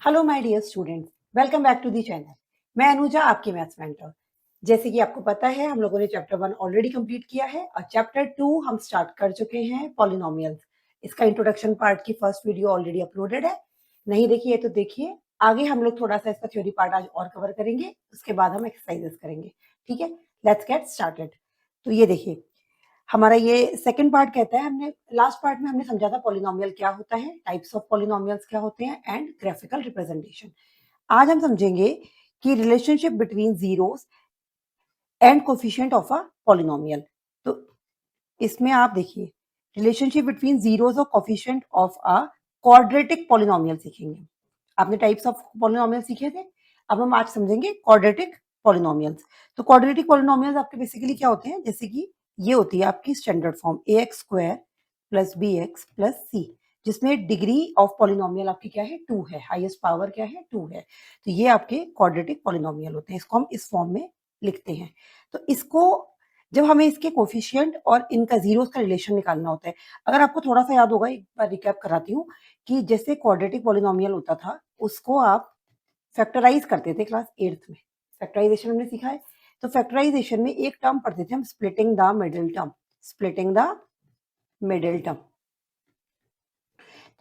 Hello my dear students, welcome back to the channel. मैं अनुजा, आपकी maths mentor. जैसे कि आपको पता है, हम लोगों ने चैप्टर 1 ऑलरेडी कंप्लीट किया है और चैप्टर 2 हम स्टार्ट कर चुके हैं, पॉलिनोमियल्स। इसका इंट्रोडक्शन पार्ट की फर्स्ट वीडियो ऑलरेडी अपलोडेड है, नहीं देखी है तो देखिए। आगे हम लोग थोड़ा सा इसका थ्योरी पार्ट आज और कवर करेंगे, उसके बाद हम एक्सरसाइजेस करेंगे। ठीक है, लेट्स गेट स्टार्टेड। तो ये देखिए, हमारा ये सेकंड पार्ट कहता है, हमने लास्ट पार्ट में हमने समझा था पॉलिनोमियल क्या होता है, टाइप्स ऑफ पॉलिनोमियल्स क्या होते हैं एंड ग्राफिकल रिप्रेजेंटेशन। आज हम समझेंगे कि relationship between zeros and coefficient of a polynomial. तो इसमें आप देखिए, रिलेशनशिप बिटवीन जीरोस और coefficient of a quadratic polynomial सीखेंगे। आपने टाइप्स ऑफ पॉलिनोमियल सीखे थे, अब हम आज समझेंगे क्वाड्रेटिक पॉलिनोमियल्स। तो क्वाड्रेटिक पॉलिनोमियल्स आपके बेसिकली क्या होते हैं, जैसे कि ये होती है आपकी standard form ax square plus bx plus c, जिसमें डिग्री ऑफ पॉलिनोमियल आपकी क्या है, 2 है, हाईएस्ट पावर क्या है, 2 है। तो ये आपके क्वाड्रेटिक पॉलिनोमियल होते हैं, इसको हम इस फॉर्म में लिखते हैं। तो इसको जब हमें इसके कोफिशिएंट और इनका जीरोस का रिलेशन निकालना होता है, अगर आपको थोड़ा सा याद होगा, एक बार रिकैप कराती हूँ कि जैसे क्वाड्रेटिक पॉलिनोमियल होता था, उसको आप फैक्टराइज करते थे क्लास 8th में। फैक्टराइजेशन हमने सीखा है। तो फैक्टराइजेशन में एक टर्म पढ़ते थे हम, splitting the middle term. Splitting the middle term.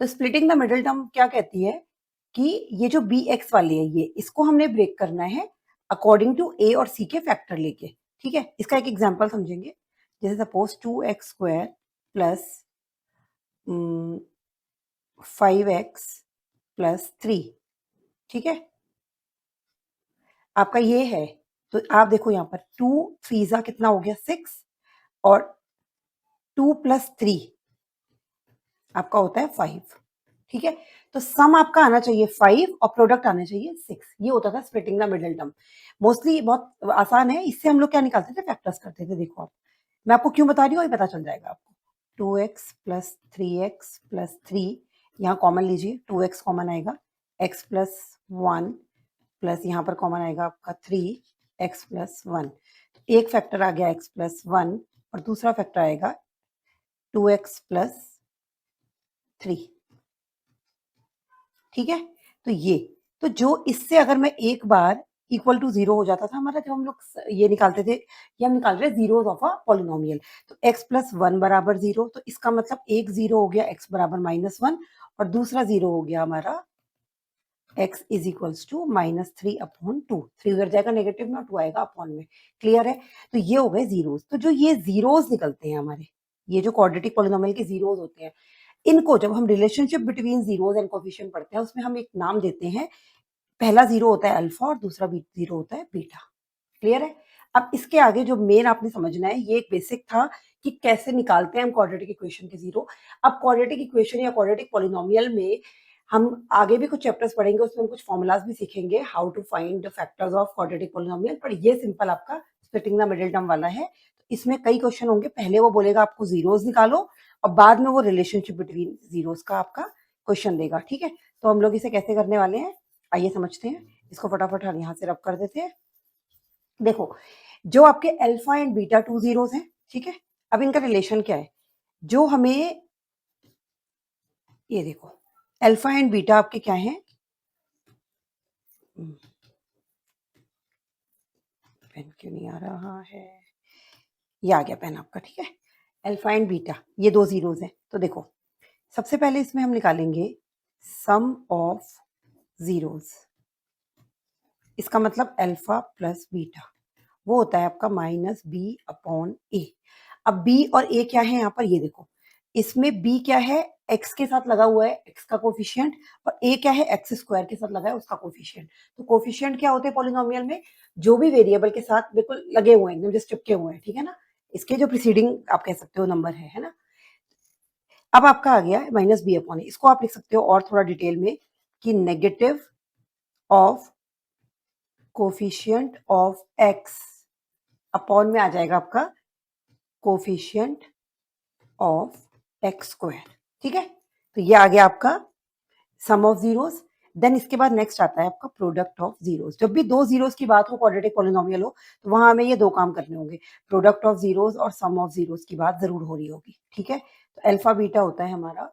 तो स्प्लिटिंग द मिडिल टर्म क्या कहती है कि ये जो बी एक्स वाली है, ये इसको हमने ब्रेक करना है अकॉर्डिंग टू ए और सी के फैक्टर लेके। ठीक है, इसका एक एग्जांपल समझेंगे। जैसे suppose 2x square plus 5x plus 3। ठीक है, आपका ये है। तो आप देखो यहाँ पर 2 3 कितना हो गया, 6, और 2 प्लस 3 आपका होता है 5। ठीक है, तो सम आपका आना चाहिए 5 और प्रोडक्ट आना चाहिए 6। ये होता था splitting the middle term. Mostly बहुत आसान है, इससे हम लोग क्या निकालते थे, फैक्टर्स करते थे। देखो आप, मैं आपको क्यों बता रही हूँ, ये पता चल जाएगा आपको। 2x प्लस 3x प्लस 3, यहाँ कॉमन लीजिए, 2x कॉमन आएगा, x प्लस 1 प्लस यहाँ पर कॉमन आएगा आपका 3x प्लस 1। एक फैक्टर आ गया x प्लस 1 और दूसरा फैक्टर आएगा 2x प्लस 3। ठीक है, तो जो इससे अगर मैं एक बार इक्वल टू 0 हो जाता था हमारा, जब हम लोग ये निकालते थे, ये हम निकाल रहे हैं जीरोस ऑफ अ पॉलिनोमियल। तो x प्लस 1 बराबर 0, तो इसका मतलब एक 0 हो गया x बराबर -1, और दूसरा 0 हो गया हमारा x is equals to -3 upon 2। 3 उधर जाएगा नेगेटिव में और 2 आएगा अपॉन में। क्लियर है? तो ये हो गए जीरोस। तो जो ये जीरोस निकलते हैं हमारे, ये जो क्वाड्रेटिक पॉलिनोमियल के जीरोस होते हैं, इनको जब हम relationship between zeros and coefficient पढ़ते हैं, उसमें हम एक नाम देते हैं। पहला जीरो होता है अल्फा और दूसरा जीरो होता है बीटा। क्लियर है? अब इसके आगे जो मेन आपने समझना है, ये एक बेसिक था कि कैसे निकालते हैं हम क्वाड्रेटिक इक्वेशन के जीरो। अब क्वाड्रेटिक इक्वेशन या क्वाड्रेटिक पॉलिनोमियल में हम आगे भी कुछ चैप्टर्स पढ़ेंगे, उसमें हम कुछ फॉर्मूलाज भी सीखेंगे, how to find the factors of quadratic polynomial. पर ये सिंपल आपका स्प्लिटिंग द मिडिल टर्म वाला है। तो इसमें कई क्वेश्चन होंगे, पहले वो बोलेगा आपको जीरोस निकालो और बाद में वो रिलेशनशिप बिटवीन जीरोस का आपका क्वेश्चन देगा। ठीक है, तो हम लोग इसे कैसे करने वाले हैं, आइए समझते हैं। इसको फटाफट हम यहाँ से रब कर देते हैं। देखो, जो आपके अल्फा एंड बीटा 2 जीरोस हैं, ठीक है, अब इनका रिलेशन क्या है, जो हमें ये देखो, अल्फा एंड बीटा आपके क्या है, पेन क्यों नहीं आ रहा है, ये आ गया पेन आपका। ठीक है, अल्फा एंड बीटा ये दो जीरोस हैं। तो देखो, सबसे पहले इसमें हम निकालेंगे सम ऑफ जीरोस। इसका मतलब अल्फा प्लस बीटा, वो होता है आपका -b अपॉन ए। अब b और a क्या है यहाँ पर, ये देखो, इसमें b क्या है, x के साथ लगा हुआ है, x का कोफिशिएंट, और a क्या है, x स्क्वायर के साथ लगा है, उसका कोफिशिएंट। तो कोफिशिएंट क्या होते हैं पॉलिनोमियल में, जो भी वेरिएबल के साथ बिल्कुल लगे हुए हैं, एकदम जस्ट चिपके हुए हैं। ठीक है ना, इसके जो प्रीसीडिंग आप कह सकते हो नंबर है ना। अब आपका आ गया -b अपॉन ए, इसको आप लिख सकते हो और थोड़ा डिटेल में कि negative of coefficient of x upon में आ जाएगा आपका कोफिशिएंट ऑफ एक्स स्क्वायर। ठीक है, तो ये आ गया आपका सम ऑफ जीरोस। देन इसके बाद नेक्स्ट आता है आपका प्रोडक्ट ऑफ जीरोस। जब भी दो जीरोस की बात हो, क्वाड्रेटिक पॉलिनोमियल हो, तो वहां हमें ये दो काम करने होंगे, प्रोडक्ट ऑफ जीरोस और सम ऑफ जीरोस की बात जरूर हो रही होगी। ठीक है, तो अल्फा बीटा होता है हमारा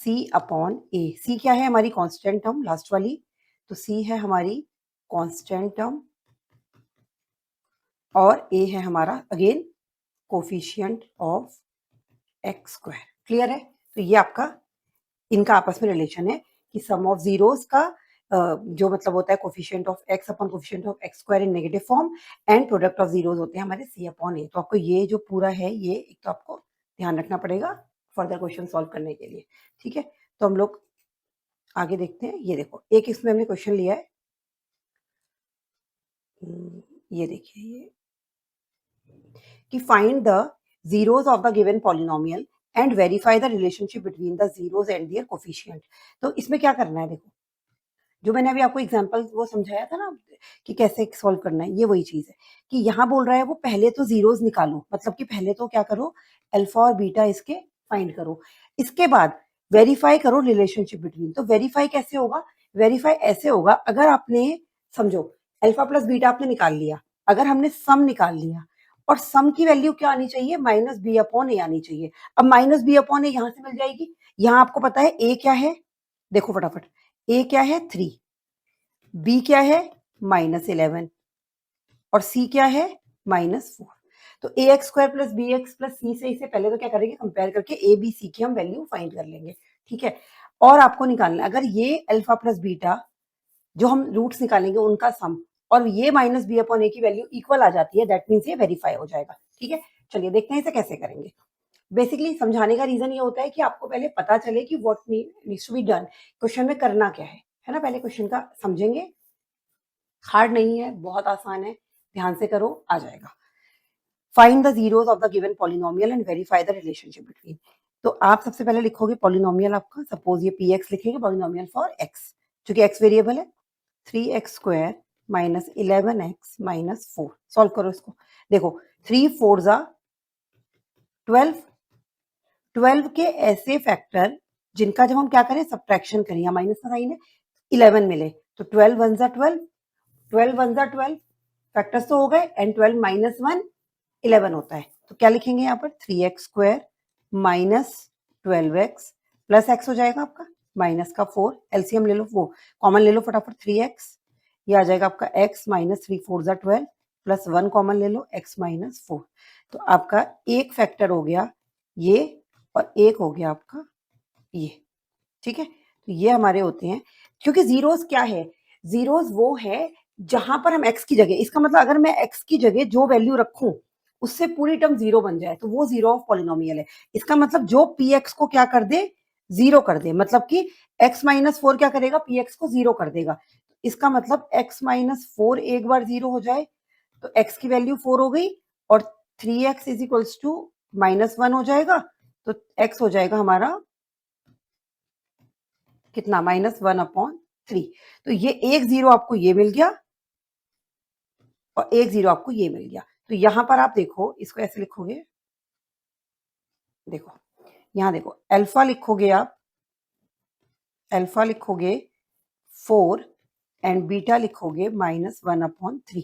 सी अपॉन ए। सी क्या है? हमारी कांस्टेंट टर्म लास्ट वाली, तो सी है हमारी कांस्टेंट टर्म और ए है हमारा again coefficient of x square. Clear है? तो ये आपका इनका आपस में रिलेशन है कि सम ऑफ जीरोस का जो मतलब होता है coefficient of x upon coefficient of x square in negative form and product of zeros होते हैं हमारे सी अपॉन ए। तो आपको ये जो पूरा है ये एक तो आपको ध्यान रखना पड़ेगा फर्दर क्वेश्चन सॉल्व करने के लिए। ठीक है, तो हम लोग आगे देखते हैं। ये देखो एक इसमें हमने क्वेश्चन लिया है, ये देखिए ये कि find the zeros of the given polynomial and verify the relationship between the zeros and their coefficient। तो इसमें क्या करना है? देखो जो मैंने अभी आपको एग्जांपल वो समझाया था ना कि कैसे सॉल्व करना है, ये वही चीज है कि यहाँ बोल रहा है वो पहले तो जीरोस निकालो, मतलब कि पहले तो क्या करो, अल्फा और बीटा इसके फाइंड करो, इसके बाद वेरीफाई करो रिलेशनशिप बिटवीन। तो वेरीफाई कैसे होगा? वेरीफाई ऐसे होगा, अगर आपने समझो अल्फा प्लस बीटा आपने निकाल लिया, अगर हमने सम निकाल लिया और सम की वैल्यू क्या आनी चाहिए? माइनस बी अपॉन ए आनी चाहिए। अब माइनस बी अपॉन ए यहां से मिल जाएगी, यहां आपको पता है ए क्या है, देखो फटाफट, ए क्या है 3, बी क्या है -11 और सी क्या है -4। तो A X square plus B X plus C से इसे पहले तो क्या करेंगे, कंपेयर करके ए बी सी की हम वैल्यू फाइंड कर लेंगे। ठीक है, और आपको निकालना अगर ये अल्फा प्लस बीटा जो हम रूट्स निकालेंगे उनका सम और ये माइनस बी अपॉन ए की वैल्यू इक्वल आ जाती है, दैट मीन्स ये वेरीफाई हो जाएगा। ठीक है, चलिए देखते हैं इसे कैसे करेंगे। बेसिकली समझाने का रीजन ये होता है कि आपको पहले पता चले कि what needs to be done, question में करना क्या है ना। पहले क्वेश्चन का समझेंगे, हार्ड नहीं है, बहुत आसान है, ध्यान से करो आ जाएगा। Find the zeros of the given polynomial and verify the relationship between. तो आप सबसे पहले लिखोगे पॉलिनोमियल आपका, सपोज ये पी एक्स लिखेंगे, पॉलिनोमियल फॉर एक्स, चूंकि एक्स वेरिएबल है, 3x square minus 11x minus 4। Solve करो इसको, देखो 3 4 जा 12, 12 के ऐसे फैक्टर जिनका जब हम क्या करें सब्ट्रैक्शन करें, या माइनस का साइन है, 11 मिले, तो 12 1 जा 12, 12 1 जा 12, फैक्टर्स तो हो गए, एंड 12 माइनस 1 11 होता है। तो क्या लिखेंगे यहाँ पर 3x square minus 12x plus x हो जाएगा आपका माइनस का 4, एलसीएम ले लो, वो कॉमन ले लो फटाफट, 3x, ये आ जाएगा आपका x माइनस 3 4 जा 12 प्लस 1 कॉमन ले लो, x माइनस 4। तो आपका एक फैक्टर हो गया ये और एक हो गया आपका ये। ठीक है, तो ये हमारे होते हैं, क्योंकि जीरोस क्या है, जीरोस वो है जहां पर हम x की जगह, इसका मतलब अगर मैं x की जगह जो वैल्यू रखूं उससे पूरी टर्म जीरो बन जाए तो वो जीरो ऑफ पॉलिनोमियल है। इसका मतलब जो px को क्या कर दे, जीरो कर दे, मतलब कि x माइनस 4 क्या करेगा, px को जीरो कर देगा। इसका मतलब x माइनस 4 एक बार जीरो हो जाए तो x की वैल्यू 4 हो गई और 3x इज इक्वल्स टू -1 हो जाएगा, तो x हो जाएगा हमारा कितना, -1/3। तो ये एक जीरो आपको ये मिल गया और एक जीरो आपको ये मिल गया। तो यहां पर आप देखो, इसको ऐसे लिखोगे, देखो यहां देखो अल्फा लिखोगे आप, अल्फा लिखोगे 4 एंड बीटा लिखोगे -1/3।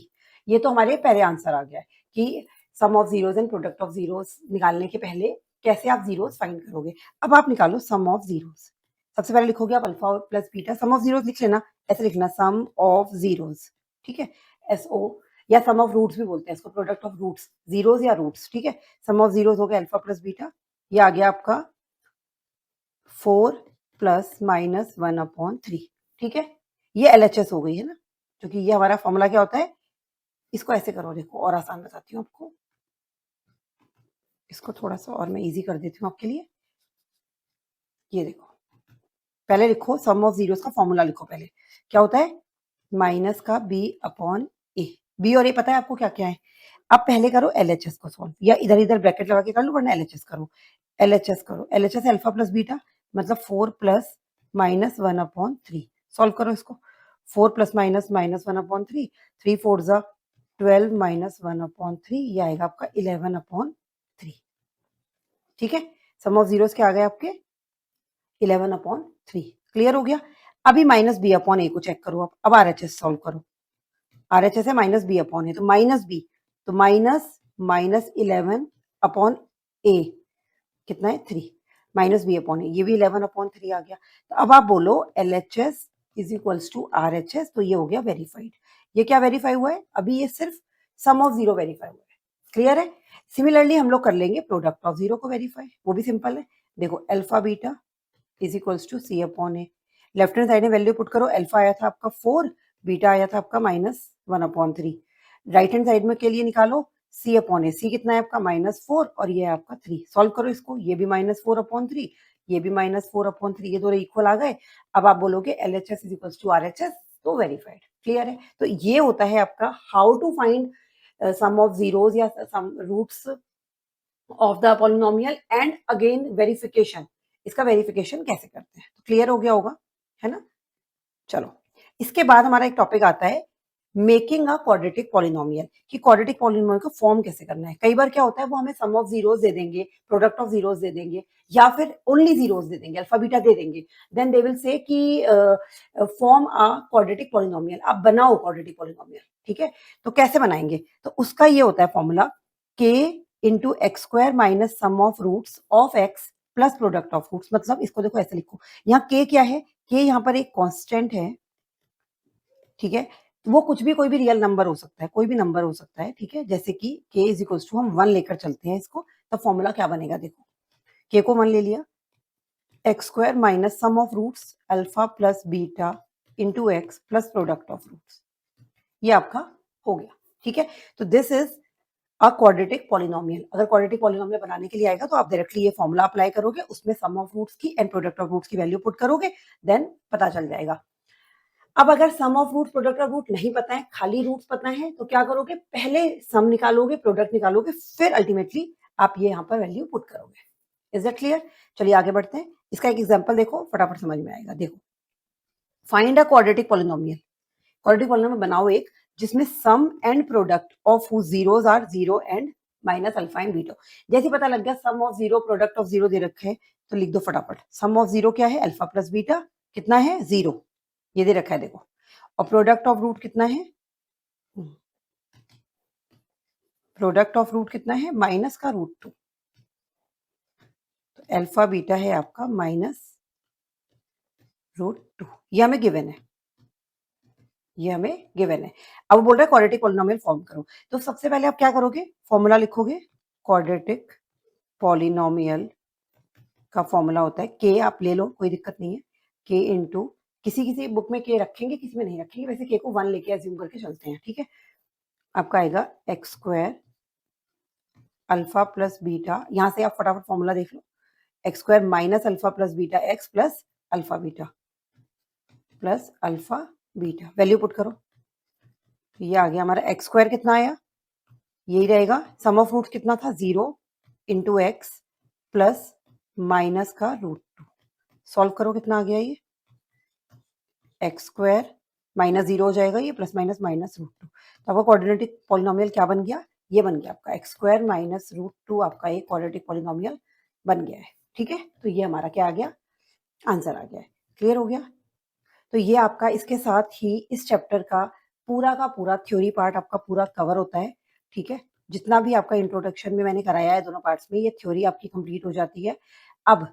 ये तो हमारे पहले आंसर आ गया है कि sum of zeros and product of zeros निकालने के पहले कैसे आप जीरोस फाइंड करोगे। अब आप निकालो सम ऑफ जीरोस। सबसे पहले लिखोगे आप alpha plus beta, sum of zeros लिख लेना, ऐसे लिखना सम ऑफ जीरोस। ठीक है, SO, या सम ऑफ रूट्स भी बोलते हैं इसको, प्रोडक्ट ऑफ रूट्स, जीरोस या रूट्स। ठीक है, सम ऑफ जीरोस हो गया अल्फा प्लस बीटा, ये आ गया आपका 4 प्लस -1/3। ठीक है, ये LHS हो गई है ना, क्योंकि ये हमारा फॉर्मूला क्या होता है। इसको ऐसे करो, देखो और आसान बताती हूँ आपको, इसको थोड़ा सा और मैं इजी कर देती हूँ आपके लिए। ये देखो, पहले लिखो सम ऑफ जीरोस का फॉर्मूला लिखो, पहले क्या होता है, माइनस का b अपॉन ए। बी और ए पता है आपको क्या क्या है। अब पहले करो LHS को सॉल्व, या इधर इधर ब्रैकेट लगा के कर लो, वरना LHS करो, LHS करो, LHS अल्फा प्लस बीटा मतलब 4 प्लस -1/3। सॉल्व करो इसको, 4 प्लस -1/3, 3 4 जा 12 -1/3, ये आएगा आपका 11/3। ठीक है, सम ऑफ जीरोस क्या आ गए आपके 11/3। क्लियर हो गया। अभी माइनस बी अपॉन ए को चेक करो आप, अब RHS सॉल्व करो, RHS है माइनस बी अपॉन ए, तो माइनस बी, तो -11 अपॉन ए कितना है 3, माइनस बी अपॉन ए, ये भी 11/3 आ गया। तो अब आप बोलो LHS is equals to RHS, तो ये हो गया वेरीफाइड। ये क्या वेरीफाई हुआ है? अभी ये सिर्फ सम ऑफ जीरो वेरीफाई हुआ है। क्लियर है? सिमिलरली हम लोग कर लेंगे प्रोडक्ट ऑफ जीरो को वेरीफाई, वो भी सिंपल है। देखो alpha beta is equals to C upon A, left hand side में वैल्यू पुट करो, अल्फा आया था आपका 4, बीटा आया था आपका -1/3। राइट हैंड साइड में के लिए निकालो सी अपॉन ए, सी कितना है आपका -4 और ये है आपका 3। सॉल्व करो इसको, ये भी -4/3, ये भी -4/3, ये दोनों इक्वल आ गए। अब आप बोलोगे LHS is equals to RHS, तो वेरीफाइड। क्लियर है? तो ये होता है आपका how to find sum of zeros या sum roots of the polynomial and again verification, इसका वेरिफिकेशन कैसे करते हैं। तो क्लियर हो गया होगा, है ना? चलो, इसके बाद हमारा एक टॉपिक आता है मेकिंग अ क्वाड्रेटिक पॉलिनोमियल, कि क्वाड्रेटिक पॉलिनोमियल को फॉर्म कैसे करना है। कई बार क्या होता है, वो हमें सम ऑफ जीरोस दे देंगे, प्रोडक्ट ऑफ जीरोस दे देंगे, या फिर ओनली जीरोस दे देंगे, अल्फा बीटा दे देंगे। देन दे विल से कि फॉर्म अ क्वाड्रेटिक पॉलिनोमियल, आप बनाओ क्वाड्रेटिक पॉलिनोमियल। ठीक है? तो कैसे बनाएंगे? तो उसका ये होता है formula k into x square minus sum of roots of x plus product of roots. मतलब इसको देखो ऐसे लिखो, यहाँ k क्या है? k यहाँ पर एक कांस्टेंट है। ठीक है? वो कुछ भी, कोई भी रियल नंबर हो सकता है, कोई भी नंबर हो सकता है। ठीक है? जैसे कि k इज इक्वल्स टू, हम 1 लेकर चलते हैं इसको, तब फॉर्मूला क्या बनेगा? देखो, k को 1 ले लिया, x square minus sum of roots alpha plus beta into x plus product of roots, ये आपका हो गया। ठीक है? तो this is a quadratic polynomial. अगर क्वाड्रेटिक पॉलिनोमियल बनाने के लिए आएगा तो आप डायरेक्टली ये फॉर्मूला अप्लाई करोगे, उसमें सम ऑफ रूट्स की एंड प्रोडक्ट ऑफ रूट्स की वैल्यू पुट करोगे, देन पता चल जाएगा। अब अगर sum of root product of root नहीं पता है, खाली रूट्स पता है, तो क्या करोगे? पहले सम निकालोगे, प्रोडक्ट निकालोगे, फिर अल्टीमेटली आप ये यहाँ पर वैल्यू पुट करोगे। Is that clear? चलिए आगे बढ़ते हैं। इसका एक एग्जांपल देखो, फटाफट समझ में आएगा। देखो, find a quadratic polynomial, quadratic polynomial बनाओ एक जिसमें sum and product of whose zeros are zero and minus alpha and beta. जैसे पता लग गया sum of zero product of zero दे रखे हैं, तो लिख दो फटाफट। सम ऑफ जीरो क्या है? अल्फा प्लस बीटा, कितना है? 0, ये दे रखा है देखो। और प्रोडक्ट ऑफ रूट कितना है? प्रोडक्ट ऑफ रूट कितना है? माइनस का √2। तो अल्फा बीटा है आपका -√2, ये हमें गिवन है, ये हमें गिवन है। अब बोल रहा है क्वाड्रेटिक पॉलिनोमियल फॉर्म करो, तो सबसे पहले आप क्या करोगे? फॉर्मूला लिखोगे, क्वाड्रेटिक पॉलिनोमियल का फॉर्मूला होता है के, आप ले लो कोई दिक्कत नहीं है, के इंटू, किसी किसी बुक में के रखेंगे, किसी में नहीं रखेंगे, वैसे के को 1 लेके एज्यूम करके चलते हैं। ठीक है? आपका आएगा x square alpha plus beta, यहां से आप फटाफट फॉर्मूला देख लो, x square minus alpha plus beta x plus alpha beta, value put करो, ये आ गया हमारा एक्स स्क्वायर। कितना आया? यही रहेगा। सम ऑफ रूट कितना था? 0 इंटू एक्स प्लस माइनस का √2। सॉल्व करो, कितना आ गया? ये एक्स स्क्वायर माइनस 0 हो जाएगा, ये प्लस माइनस -√2। तो आपका क्वाड्रेटिक पॉलिनोमियल क्या बन गया? ये बन गया आपका एक्स स्क्वायर माइनस √2, आपका एक क्वाड्रेटिक पॉलिनोमियल बन गया है। ठीक है? तो ये हमारा क्या आ गया? आंसर आ गया है। क्लियर हो गया? तो ये आपका इसके साथ ही इस चैप्टर का पूरा थ्योरी पार्ट आपका पूरा कवर होता है। ठीक है? जितना भी आपका इंट्रोडक्शन में मैंने कराया है दोनों पार्ट्स में, ये थ्योरी आपकी कंप्लीट हो जाती है। अब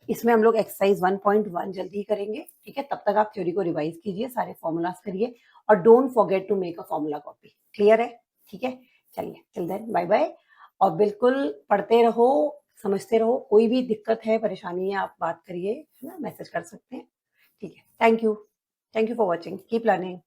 इसमें हम लोग एक्सरसाइज 1.1 जल्दी ही करेंगे। ठीक है? तब तक आप थ्योरी को रिवाइज कीजिए, सारे फॉर्मूलाज करिए, और don't forget to make a formula copy. Clear है? ठीक है? चलिए, टिल देन बाय बाय। और बिल्कुल पढ़ते रहो, समझते रहो, कोई भी दिक्कत है, परेशानी है, आप बात करिए, है ना? मैसेज कर सकते हैं। ठीक है? Thank you for watching, keep learning.